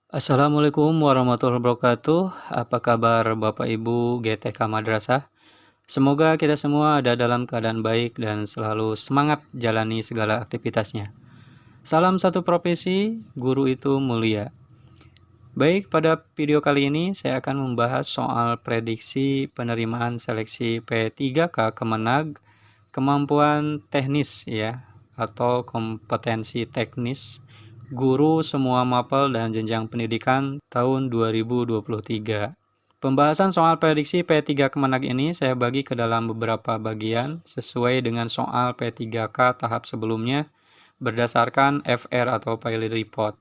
Assalamualaikum warahmatullahi wabarakatuh. Apa kabar Bapak Ibu GTK Madrasah? Semoga kita semua ada dalam keadaan baik dan selalu semangat jalani segala aktivitasnya. Salam satu profesi, guru itu mulia. Baik, pada video kali ini saya akan membahas soal prediksi penerimaan seleksi P3K Kemenag, kemampuan teknis ya, atau kompetensi teknis guru semua mapel dan jenjang pendidikan tahun 2023. Pembahasan soal prediksi P3 Kemenag ini saya bagi ke dalam beberapa bagian sesuai dengan soal P3K tahap sebelumnya berdasarkan FR atau Pilot Report.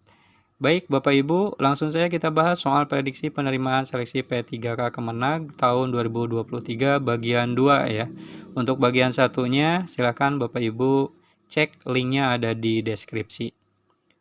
Baik Bapak Ibu, langsung saja kita bahas soal prediksi penerimaan seleksi P3K Kemenag tahun 2023 bagian 2 ya. Untuk bagian satunya silakan Bapak Ibu cek linknya ada di deskripsi.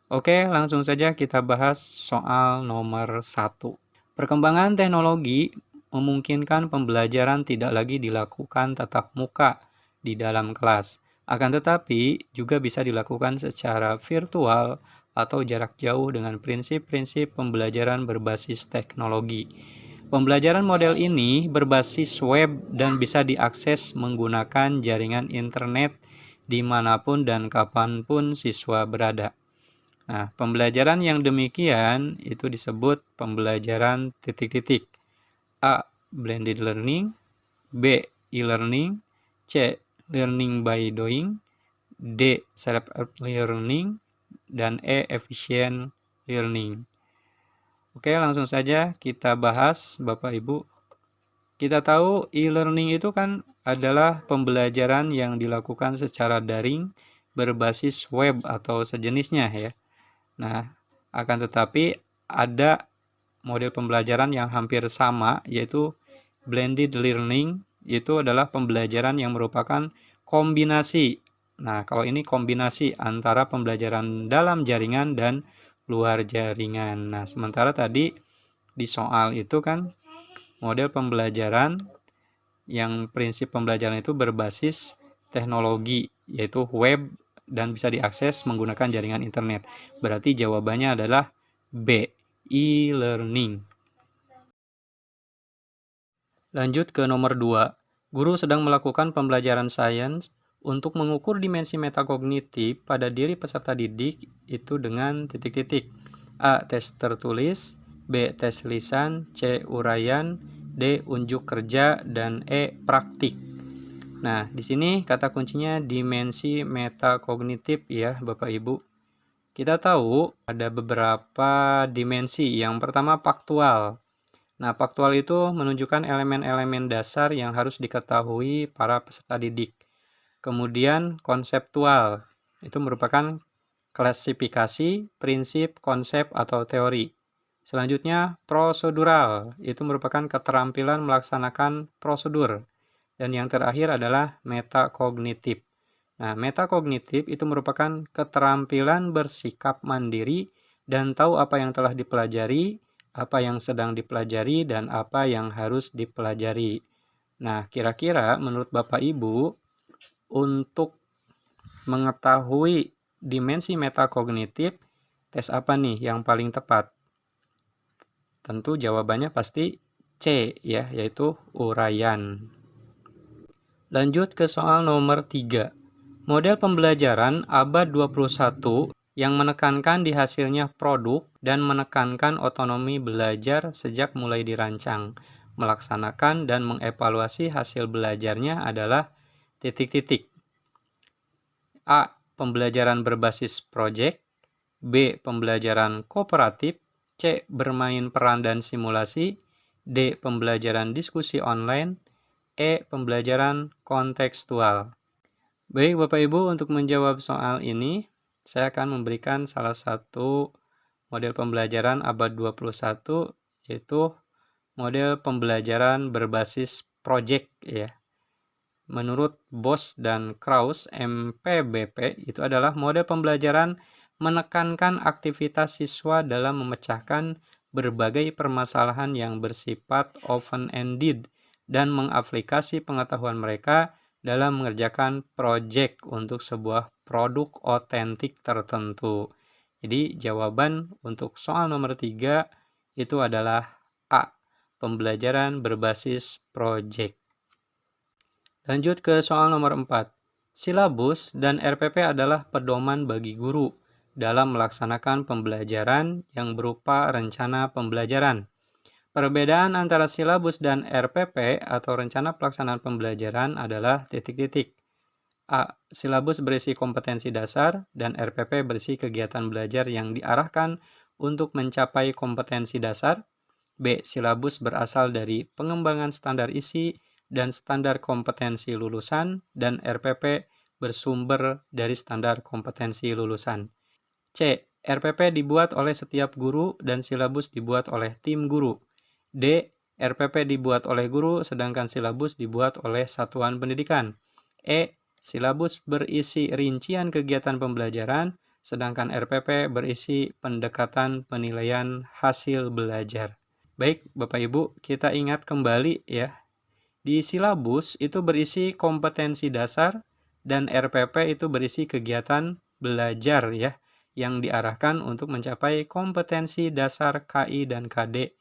Oke, langsung saja kita bahas soal nomor 1. Perkembangan teknologi memungkinkan pembelajaran tidak lagi dilakukan tatap muka di dalam kelas, akan tetapi juga bisa dilakukan secara virtual atau jarak jauh dengan prinsip-prinsip pembelajaran berbasis teknologi. Pembelajaran model ini berbasis web dan bisa diakses menggunakan jaringan internet dimanapun dan kapanpun siswa berada. Nah, pembelajaran yang demikian itu disebut pembelajaran titik-titik. A. Blended learning, B. E-learning, C. Learning by doing, D. Self-learning, dan E. Efficient learning. Oke, langsung saja kita bahas Bapak Ibu. Kita tahu e-learning itu kan adalah pembelajaran yang dilakukan secara daring berbasis web atau sejenisnya ya. Nah, akan tetapi ada model pembelajaran yang hampir sama, yaitu blended learning, itu adalah pembelajaran yang merupakan kombinasi. Nah, kalau ini kombinasi antara pembelajaran dalam jaringan dan luar jaringan. Nah, sementara tadi di soal itu kan model pembelajaran yang prinsip pembelajaran itu berbasis teknologi, yaitu web dan bisa diakses menggunakan jaringan internet. Berarti jawabannya adalah B, e-learning. Lanjut ke nomor 2. Guru sedang melakukan pembelajaran sains untuk mengukur dimensi metakognitif pada diri peserta didik itu dengan titik-titik. A. Tes tertulis, B. Tes lisan, C. Uraian, D. Unjuk kerja, dan E. Praktik. Nah, di sini kata kuncinya dimensi metakognitif ya, Bapak Ibu. Kita tahu ada beberapa dimensi. Yang pertama faktual. Nah, faktual itu menunjukkan elemen-elemen dasar yang harus diketahui para peserta didik. Kemudian konseptual. Itu merupakan klasifikasi, prinsip, konsep, atau teori. Selanjutnya prosedural. Itu merupakan keterampilan melaksanakan prosedur. Dan yang terakhir adalah metakognitif. Nah, metakognitif itu merupakan keterampilan bersikap mandiri dan tahu apa yang telah dipelajari, apa yang sedang dipelajari, dan apa yang harus dipelajari. Nah, kira-kira menurut Bapak Ibu, untuk mengetahui dimensi metakognitif, tes apa nih yang paling tepat? Tentu jawabannya pasti C ya, yaitu uraian. Lanjut ke soal nomor 3. Model pembelajaran abad 21 yang menekankan di hasilnya produk dan menekankan otonomi belajar sejak mulai dirancang, melaksanakan dan mengevaluasi hasil belajarnya adalah titik-titik. A. Pembelajaran berbasis proyek, B. Pembelajaran kooperatif, C. Bermain peran dan simulasi, D. Pembelajaran diskusi online, E. Pembelajaran kontekstual. Baik Bapak Ibu, untuk menjawab soal ini, saya akan memberikan salah satu model pembelajaran abad 21, yaitu model pembelajaran berbasis project ya. Menurut Bos dan Krauss, MPBP, itu adalah model pembelajaran menekankan aktivitas siswa dalam memecahkan berbagai permasalahan yang bersifat open-ended dan mengaplikasi pengetahuan mereka dalam mengerjakan proyek untuk sebuah produk otentik tertentu. Jadi jawaban untuk soal nomor 3 itu adalah A. Pembelajaran berbasis proyek. Lanjut ke soal nomor 4. Silabus dan RPP adalah pedoman bagi guru dalam melaksanakan pembelajaran yang berupa rencana pembelajaran. Perbedaan antara silabus dan RPP atau rencana pelaksanaan pembelajaran adalah titik-titik. A. Silabus berisi kompetensi dasar dan RPP berisi kegiatan belajar yang diarahkan untuk mencapai kompetensi dasar. B. Silabus berasal dari pengembangan standar isi dan standar kompetensi lulusan, dan RPP bersumber dari standar kompetensi lulusan. C. RPP dibuat oleh setiap guru dan silabus dibuat oleh tim guru. D. RPP dibuat oleh guru sedangkan silabus dibuat oleh satuan pendidikan. E. Silabus berisi rincian kegiatan pembelajaran sedangkan RPP berisi pendekatan penilaian hasil belajar. Baik, Bapak Ibu, kita ingat kembali ya. Di silabus itu berisi kompetensi dasar dan RPP itu berisi kegiatan belajar ya yang diarahkan untuk mencapai kompetensi dasar KI dan KD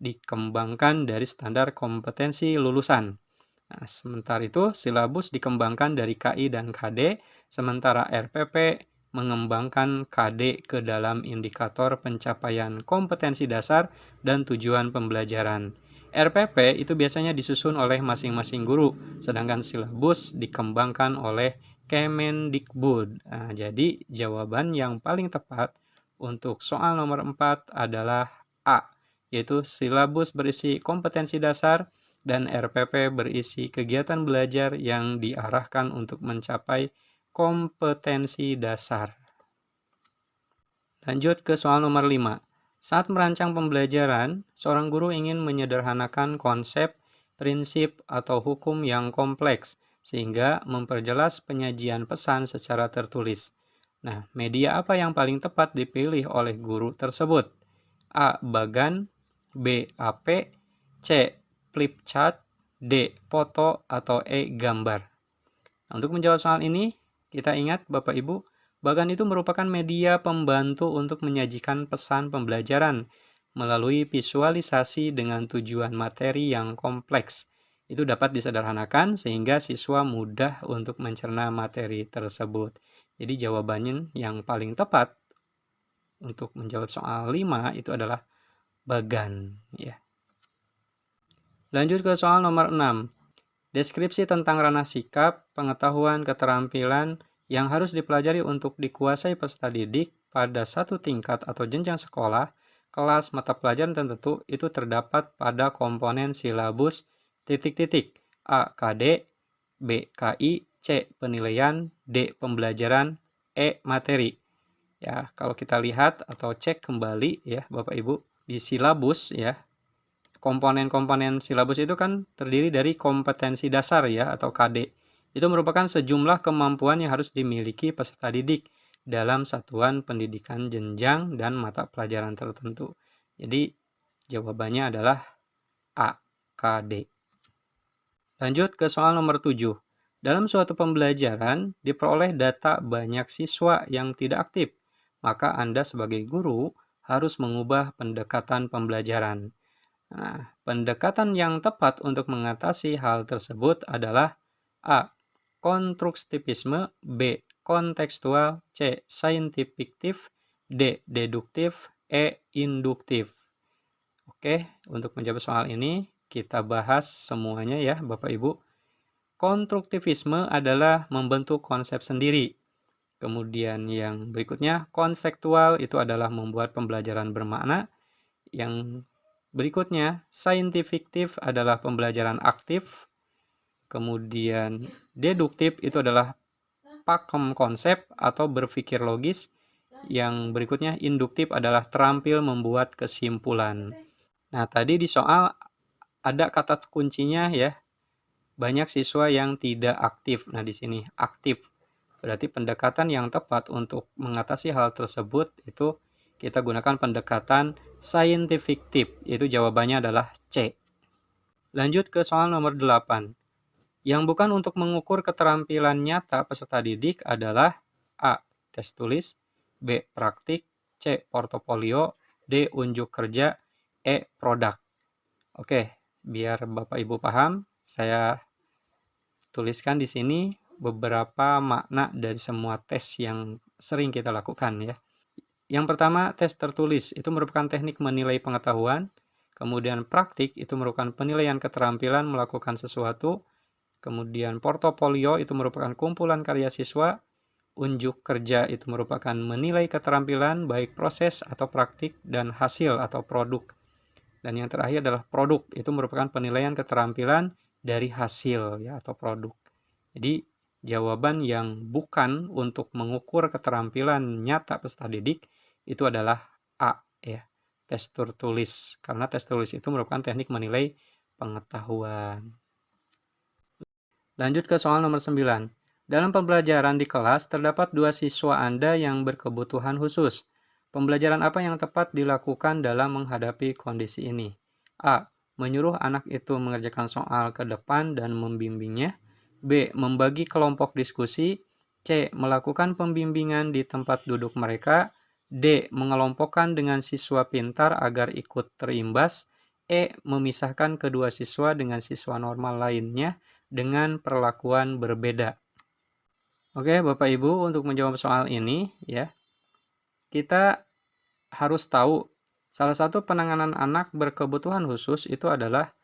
dikembangkan dari standar kompetensi lulusan. Nah, sementara itu silabus dikembangkan dari KI dan KD, sementara RPP mengembangkan KD ke dalam indikator pencapaian kompetensi dasar dan tujuan pembelajaran. RPP itu biasanya disusun oleh masing-masing guru, sedangkan silabus dikembangkan oleh Kemendikbud. Nah, jadi jawaban yang paling tepat untuk soal nomor 4 adalah A, yaitu silabus berisi kompetensi dasar dan RPP berisi kegiatan belajar yang diarahkan untuk mencapai kompetensi dasar. Lanjut ke soal nomor 5. Saat merancang pembelajaran, seorang guru ingin menyederhanakan konsep, prinsip, atau hukum yang kompleks, sehingga memperjelas penyajian pesan secara tertulis. Nah, media apa yang paling tepat dipilih oleh guru tersebut? A. Bagan, B. AP, C. Flip chart, D. Foto, atau E. Gambar. Nah, untuk menjawab soal ini, kita ingat Bapak Ibu, Bagan itu merupakan media pembantu untuk menyajikan pesan pembelajaran melalui visualisasi dengan tujuan materi yang kompleks. Itu dapat disederhanakan sehingga siswa mudah untuk mencerna materi tersebut. Jadi jawabannya yang paling tepat untuk menjawab soal 5 itu adalah Bagan. Ya. Lanjut ke soal nomor 6. Deskripsi tentang ranah sikap, pengetahuan, keterampilan yang harus dipelajari untuk dikuasai peserta didik pada satu tingkat atau jenjang sekolah, kelas, mata pelajaran tertentu itu terdapat pada komponen silabus titik-titik A. KD, B. KI, C. Penilaian, D. Pembelajaran, E. Materi. Ya, kalau kita lihat atau cek kembali ya Bapak Ibu di silabus ya. Komponen-komponen silabus itu kan terdiri dari kompetensi dasar ya atau KD. Itu merupakan sejumlah kemampuan yang harus dimiliki peserta didik dalam satuan pendidikan jenjang dan mata pelajaran tertentu. Jadi jawabannya adalah A, KD. Lanjut ke soal nomor 7. Dalam suatu pembelajaran diperoleh data banyak siswa yang tidak aktif, maka Anda sebagai guru harus mengubah pendekatan pembelajaran. Nah, pendekatan yang tepat untuk mengatasi hal tersebut adalah A. Konstruktivisme, B. Kontekstual, C. Saintifikatif, D. Deduktif, E. Induktif. Oke, untuk menjawab soal ini kita bahas semuanya ya Bapak Ibu. Konstruktivisme adalah membentuk konsep sendiri. Kemudian yang berikutnya, konseptual itu adalah membuat pembelajaran bermakna. Yang berikutnya, saintifikatif adalah pembelajaran aktif. Kemudian, deduktif itu adalah pakem konsep atau berpikir logis. Yang berikutnya, induktif adalah terampil membuat kesimpulan. Nah, tadi di soal ada kata kuncinya ya. Banyak siswa yang tidak aktif. Nah, di sini aktif. Berarti pendekatan yang tepat untuk mengatasi hal tersebut itu kita gunakan pendekatan saintifikatif, yaitu jawabannya adalah C. Lanjut ke soal nomor 8. Yang bukan untuk mengukur keterampilan nyata peserta didik adalah A. Tes tulis, B. Praktik, C. Portofolio, D. Unjuk kerja, E. Produk. Oke, biar Bapak Ibu paham, saya tuliskan di sini beberapa makna dari semua tes yang sering kita lakukan ya. Yang pertama, tes tertulis itu merupakan teknik menilai pengetahuan. Kemudian praktik itu merupakan penilaian keterampilan melakukan sesuatu. Kemudian portofolio itu merupakan kumpulan karya siswa. Unjuk kerja itu merupakan menilai keterampilan baik proses atau praktik dan hasil atau produk. Dan yang terakhir adalah produk, itu merupakan penilaian keterampilan dari hasil ya atau produk. Jadi jawaban yang bukan untuk mengukur keterampilan nyata peserta didik itu adalah A ya, tes tertulis. Karena tes tulis itu merupakan teknik menilai pengetahuan. Lanjut ke soal nomor 9. Dalam pembelajaran di kelas terdapat 2 siswa Anda yang berkebutuhan khusus. Pembelajaran apa yang tepat dilakukan dalam menghadapi kondisi ini? A. Menyuruh anak itu mengerjakan soal ke depan dan membimbingnya. B. Membagi kelompok diskusi. C. Melakukan pembimbingan di tempat duduk mereka. D. Mengelompokkan dengan siswa pintar agar ikut terimbas. E. Memisahkan kedua siswa dengan siswa normal lainnya dengan perlakuan berbeda. Oke, Bapak Ibu, untuk menjawab soal ini ya, kita harus tahu salah satu penanganan anak berkebutuhan khusus itu adalah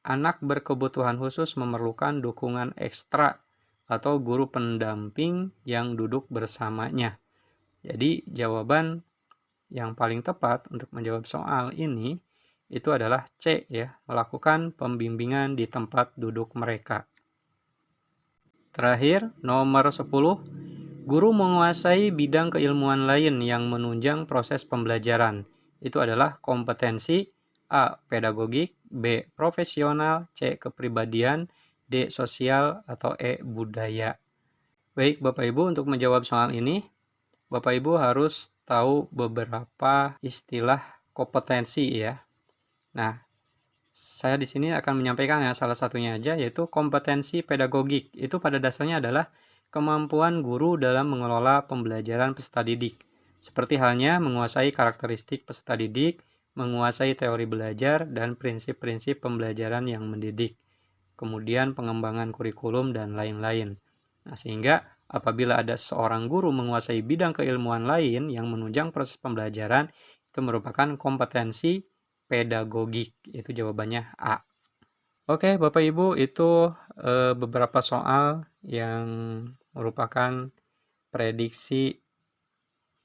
anak berkebutuhan khusus memerlukan dukungan ekstra atau guru pendamping yang duduk bersamanya. Jadi, jawaban yang paling tepat untuk menjawab soal ini itu adalah C ya, melakukan pembimbingan di tempat duduk mereka. Terakhir, nomor 10, guru menguasai bidang keilmuan lain yang menunjang proses pembelajaran. Itu adalah kompetensi A. Pedagogik, B. Profesional, C. Kepribadian, D. Sosial, atau E. Budaya. Baik, Bapak Ibu, untuk menjawab soal ini, Bapak Ibu harus tahu beberapa istilah kompetensi ya. Nah, saya di sini akan menyampaikan ya salah satunya aja, yaitu kompetensi pedagogik. Itu pada dasarnya adalah kemampuan guru dalam mengelola pembelajaran peserta didik. Seperti halnya menguasai karakteristik peserta didik, menguasai teori belajar, dan prinsip-prinsip pembelajaran yang mendidik. Kemudian pengembangan kurikulum dan lain-lain. Nah, sehingga apabila ada seorang guru menguasai bidang keilmuan lain yang menunjang proses pembelajaran, itu merupakan kompetensi pedagogik. Itu jawabannya A. Oke, Bapak Ibu, itu beberapa soal yang merupakan prediksi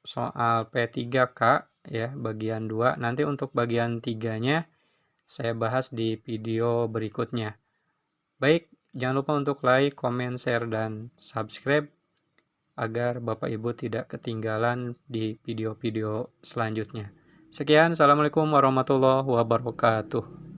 soal P3K ya, bagian 2. Nanti untuk bagian 3-nya saya bahas di video berikutnya. Baik, jangan lupa untuk like, comment, share, dan subscribe agar Bapak Ibu tidak ketinggalan di video-video selanjutnya. Sekian, Assalamualaikum warahmatullahi wabarakatuh.